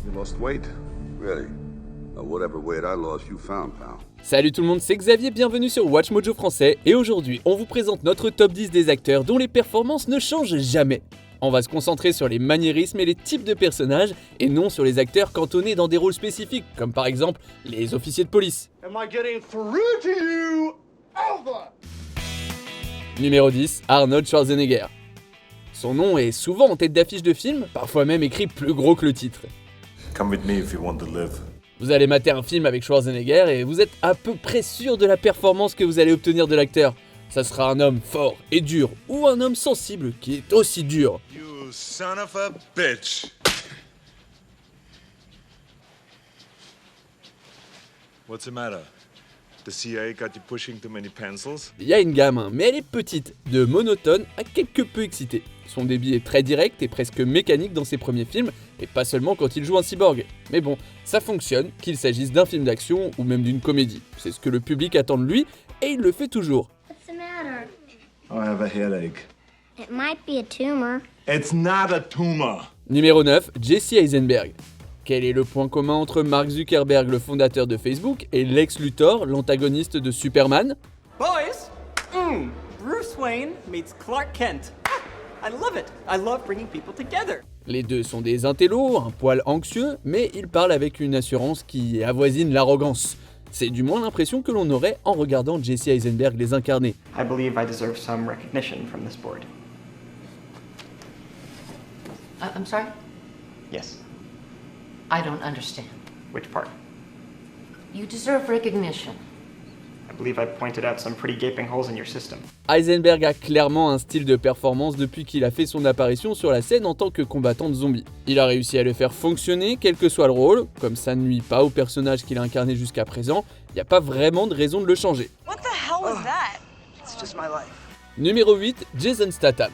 You lost weight? Really? Whatever weight I lost, you found, pal. Salut tout le monde, c'est Xavier, bienvenue sur Watch Mojo français et aujourd'hui on vous présente notre top 10 des acteurs dont les performances ne changent jamais. On va se concentrer sur les maniérismes et les types de personnages et non sur les acteurs cantonnés dans des rôles spécifiques comme par exemple les officiers de police. Am I getting through to you? Over! Numéro 10, Arnold Schwarzenegger. Son nom est souvent en tête d'affiche de films, parfois même écrit plus gros que le titre. Come with me if you want to live. Vous allez mater un film avec Schwarzenegger et vous êtes à peu près sûr de la performance que vous allez obtenir de l'acteur. Ça sera un homme fort et dur, ou un homme sensible qui est aussi dur. You son of a bitch. What's the matter? The CIA got you pushing too many pencils? Il y a une gamme, mais elle est petite, de monotone à quelque peu excitée. Son débit est très direct et presque mécanique dans ses premiers films, et pas seulement quand il joue un cyborg. Mais bon, ça fonctionne, qu'il s'agisse d'un film d'action ou même d'une comédie. C'est ce que le public attend de lui, et il le fait toujours. What's the matter? I have a headache. It might be a tumor. It's not a tumor. Numéro 9, Jesse Eisenberg. Quel est le point commun entre Mark Zuckerberg, le fondateur de Facebook, et Lex Luthor, l'antagoniste de Superman? Boys, Bruce Wayne meets Clark Kent. I love it. I love bringing people together. Les deux sont des intellos, un poil anxieux, mais ils parlent avec une assurance qui avoisine l'arrogance. C'est du moins l'impression que l'on aurait en regardant Jesse Eisenberg les incarner. I believe I deserve some recognition from this board. I'm sorry? Yes. I don't understand. Which part? You deserve recognition. I believe I pointed out some pretty gaping holes in your system. Eisenberg a clairement un style de performance depuis qu'il a fait son apparition sur la scène en tant que combattant de zombies. Il a réussi à le faire fonctionner, quel que soit le rôle, comme ça ne nuit pas au personnage qu'il a incarné jusqu'à présent, il n'y a pas vraiment de raison de le changer. What the hell was that? It's just my life. Numéro 8, Jason Statham.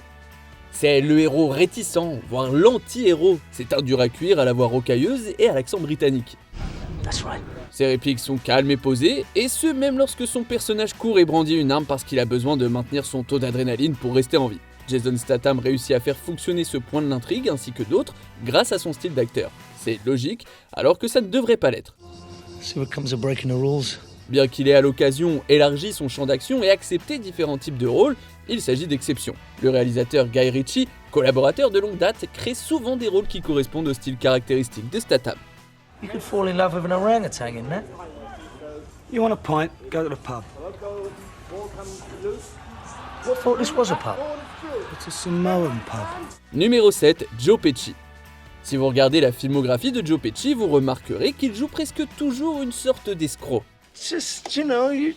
C'est le héros réticent, voire l'anti-héros. C'est un dur à cuire à la voix rocailleuse et à l'accent britannique. That's right. Ses répliques sont calmes et posées, et ce même lorsque son personnage court et brandit une arme parce qu'il a besoin de maintenir son taux d'adrénaline pour rester en vie. Jason Statham réussit à faire fonctionner ce point de l'intrigue ainsi que d'autres grâce à son style d'acteur. C'est logique, alors que ça ne devrait pas l'être. See what comes of breaking the rules. Bien qu'il ait à l'occasion élargi son champ d'action et accepté différents types de rôles, il s'agit d'exceptions. Le réalisateur Guy Ritchie, collaborateur de longue date, crée souvent des rôles qui correspondent au style caractéristique de Statham. You could fall in love with an orangutan in that. You want a pint? Go to the pub. I thought this was a pub. It's a Samoan pub. Numéro 7, Joe Pesci. Si vous regardez la filmographie de Joe Pesci, vous remarquerez qu'il joue presque toujours une sorte d'escroc. It's just, you know, you're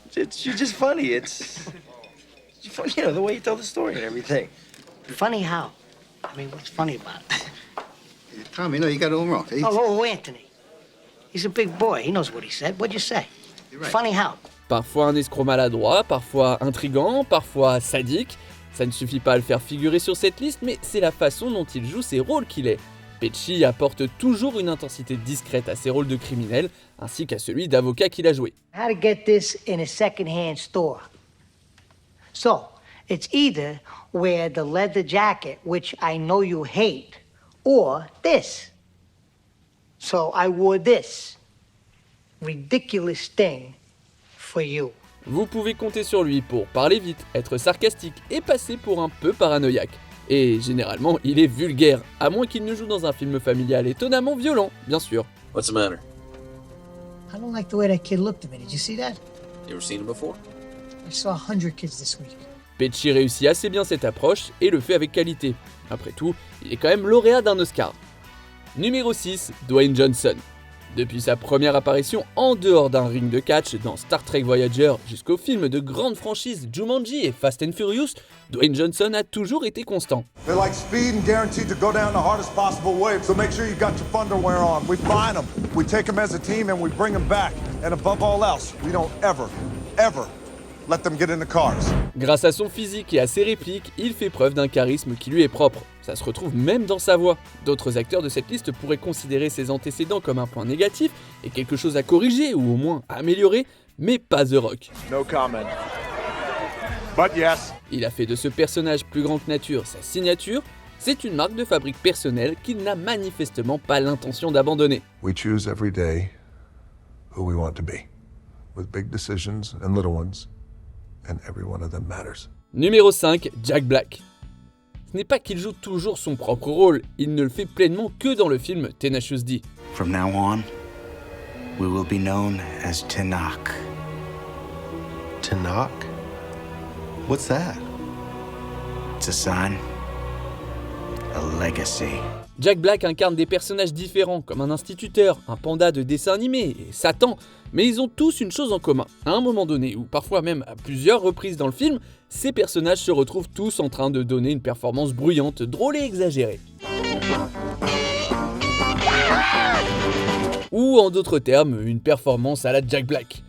just funny. It's, you know, the way you tell the story and everything. Funny how? I mean, what's funny about it? Tommy, no, you got it all wrong. Oh, Anthony. He's a big boy. He knows what he said. What'd you say? You're right. Funny how? Parfois un escroc maladroit, parfois intrigant, parfois sadique. Ça ne suffit pas à le faire figurer sur cette liste, mais c'est la façon dont il joue ses rôles qu'il est. Pesci apporte toujours une intensité discrète à ses rôles de criminel, ainsi qu'à celui d'avocat qu'il a joué. How to get this in a second-hand store. So, it's either wear the leather jacket, which I know you hate, or this. So I wore this ridiculous thing for you. Vous pouvez compter sur lui pour parler vite, être sarcastique et passer pour un peu paranoïaque. Et généralement, il est vulgaire, à moins qu'il ne joue dans un film familial étonnamment violent, bien sûr. What's the matter? I don't like the way that kid looked at me. Did you see that? You ever seen him before? I saw 100 kids this week. Pesci réussit assez bien cette approche et le fait avec qualité. Après tout, il est quand même lauréat d'un Oscar. Numéro 6, Dwayne Johnson. Depuis sa première apparition en dehors d'un ring de catch dans Star Trek Voyager jusqu'au film de grande franchise Jumanji et Fast and Furious, Dwayne Johnson a toujours été constant. They like speed and guaranteed to go down the hardest possible way, so make sure you got your underwear on. We find them, we take them as a team and we bring them back. And above all else, we don't ever let them get in the cars. Grâce à son physique et à ses répliques, il fait preuve d'un charisme qui lui est propre. Ça se retrouve même dans sa voix. D'autres acteurs de cette liste pourraient considérer ses antécédents comme un point négatif et quelque chose à corriger ou au moins à améliorer, mais pas The Rock. No comment. But yes. Il a fait de ce personnage plus grand que nature sa signature, C'est une marque de fabrique personnelle qu'il n'a manifestement pas l'intention d'abandonner. We choose every day who we want to be, with big decisions and little ones, and every one of them matters. Numéro 5, Jack Black. Ce n'est pas qu'il joue toujours son propre rôle, il ne le fait pleinement que dans le film Tenacious D. From now on, we will be known as Tennak. Tennak? What's that? It's a sign, a legacy. Jack Black incarne des personnages différents, comme un instituteur, un panda de dessin animé et Satan, mais ils ont tous une chose en commun. À un moment donné, ou parfois même à plusieurs reprises dans le film, ces personnages se retrouvent tous en train de donner une performance bruyante, drôle et exagérée. Ou en d'autres termes, une performance à la Jack Black.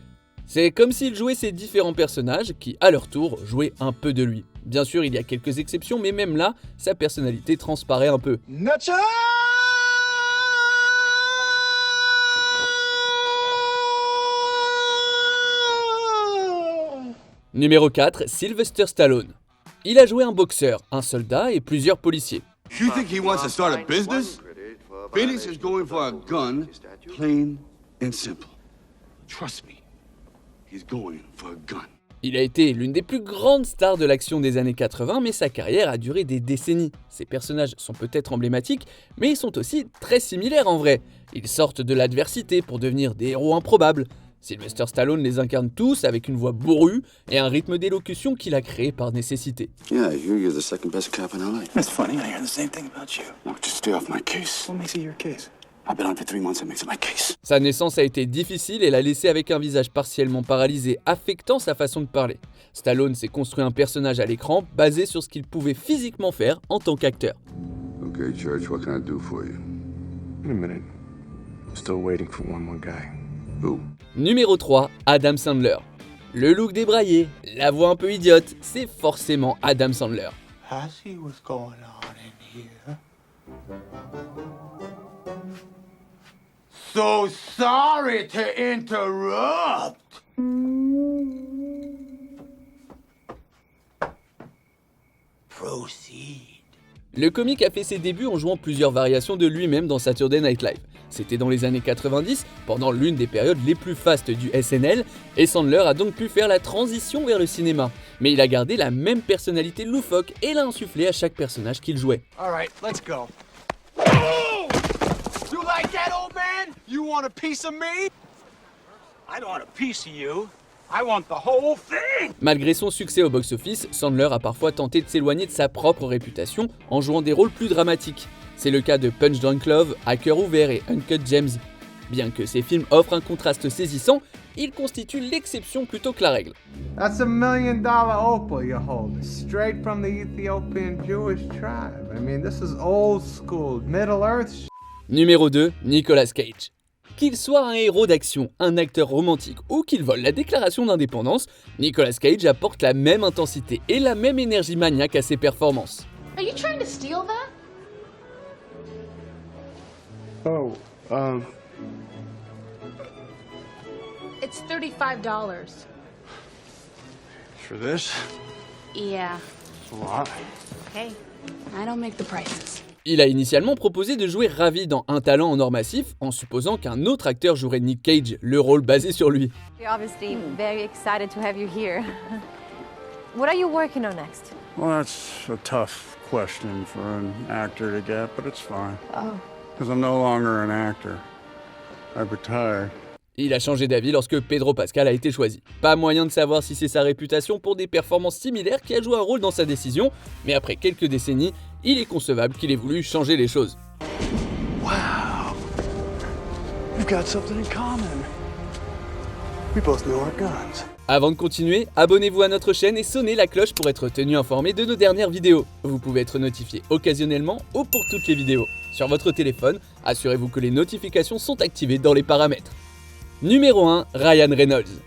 C'est comme s'il jouait ces différents personnages qui, à leur tour, jouaient un peu de lui. Bien sûr, il y a quelques exceptions, mais même là, sa personnalité transparaît un peu. Nacho! Numéro 4, Sylvester Stallone. Il a joué un boxeur, un soldat et plusieurs policiers. You think he wants to start a business? Phoenix is going for a gun, plain and simple. Trust me, he's going for a gun. Il a été l'une des plus grandes stars de l'action des années 80, mais sa carrière a duré des décennies. Ses personnages sont peut-être emblématiques, mais ils sont aussi très similaires en vrai. Ils sortent de l'adversité pour devenir des héros improbables. Sylvester Stallone les incarne tous avec une voix bourrue et un rythme d'élocution qu'il a créé par nécessité. Yeah, I hear you're the second best cop in LA. That's funny, I hear the same thing about you. Now just stay off my case. What makes it your case? I've been on for 3 months, that makes it my case. Sa naissance a été difficile et l'a laissé avec un visage partiellement paralysé, affectant sa façon de parler. Stallone s'est construit un personnage à l'écran basé sur ce qu'il pouvait physiquement faire en tant qu'acteur. Okay, Church, what can I do for you? Wait a minute. I'm still waiting for one more guy. Who? Numéro 3, Adam Sandler. Le look débraillé, la voix un peu idiote, c'est forcément Adam Sandler. I see what's going on in here. So sorry to interrupt. Proceed. Le comique a fait ses débuts en jouant plusieurs variations de lui-même dans Saturday Night Live. C'était dans les années 90, pendant l'une des périodes les plus fastes du SNL, et Sandler a donc pu faire la transition vers le cinéma. Mais il a gardé la même personnalité loufoque et l'a insufflé à chaque personnage qu'il jouait. Alright, let's go. Oh! You like that, old man? You want a piece of me? I don't want a piece of you. I want the whole thing! Malgré son succès au box-office, Sandler a parfois tenté de s'éloigner de sa propre réputation en jouant des rôles plus dramatiques. C'est le cas de Punch Drunk Love, À cœur ouvert et Uncut Gems. Bien que ces films offrent un contraste saisissant, ils constituent l'exception plutôt que la règle. That's $1 million opal you hold, straight from the Ethiopian Jewish tribe. I mean, this is old school, Middle Earth. Numéro 2, Nicolas Cage. Qu'il soit un héros d'action, un acteur romantique ou qu'il vole la déclaration d'indépendance, Nicolas Cage apporte la même intensité et la même énergie maniaque à ses performances. Are you trying to steal that? Oh, It's $35. for this? Yeah. It's a lot. Hey, I don't make the prices. Il a initialement proposé de jouer Ravi dans Un talent en or massif, en supposant qu'un autre acteur jouerait Nick Cage, le rôle basé sur lui. We're obviously very excited to have you here. What are you working on next? Well, that's a tough question for an actor to get, but it's fine. Oh. Because I'm no longer an actor. I've retired. Il a changé d'avis lorsque Pedro Pascal a été choisi. Pas moyen de savoir si c'est sa réputation pour des performances similaires qui a joué un rôle dans sa décision, mais après quelques décennies, il est concevable qu'il ait voulu changer les choses. Wow. We've got something in common. We both know our guns. Avant de continuer, abonnez-vous à notre chaîne et sonnez la cloche pour être tenu informé de nos dernières vidéos. Vous pouvez être notifié occasionnellement ou pour toutes les vidéos. Sur votre téléphone, assurez-vous que les notifications sont activées dans les paramètres. Numéro 1, Ryan Reynolds.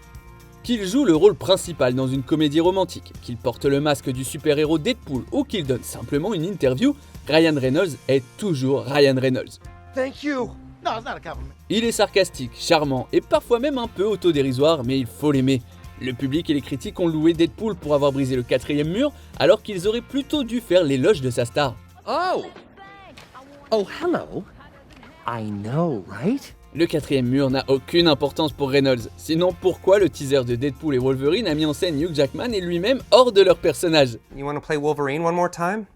Qu'il joue le rôle principal dans une comédie romantique, qu'il porte le masque du super-héros Deadpool ou qu'il donne simplement une interview, Ryan Reynolds est toujours Ryan Reynolds. Thank you. No, it's not a compliment. Il est sarcastique, charmant et parfois même un peu autodérisoire, mais il faut l'aimer. Le public et les critiques ont loué Deadpool pour avoir brisé le 4e mur, alors qu'ils auraient plutôt dû faire l'éloge de sa star. Oh! Oh, hello. I know, right? Le quatrième mur n'a aucune importance pour Reynolds, sinon pourquoi le teaser de Deadpool et Wolverine a mis en scène Hugh Jackman et lui-même hors de leur personnage? You want to play Wolverine one more time?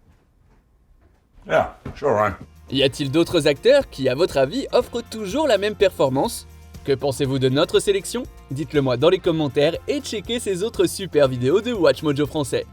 Yeah, sure, Ryan. Y a-t-il d'autres acteurs qui, à votre avis, offrent toujours la même performance? Que pensez-vous de notre sélection? Dites-le moi dans les commentaires et checkez ces autres super vidéos de Watch Mojo français.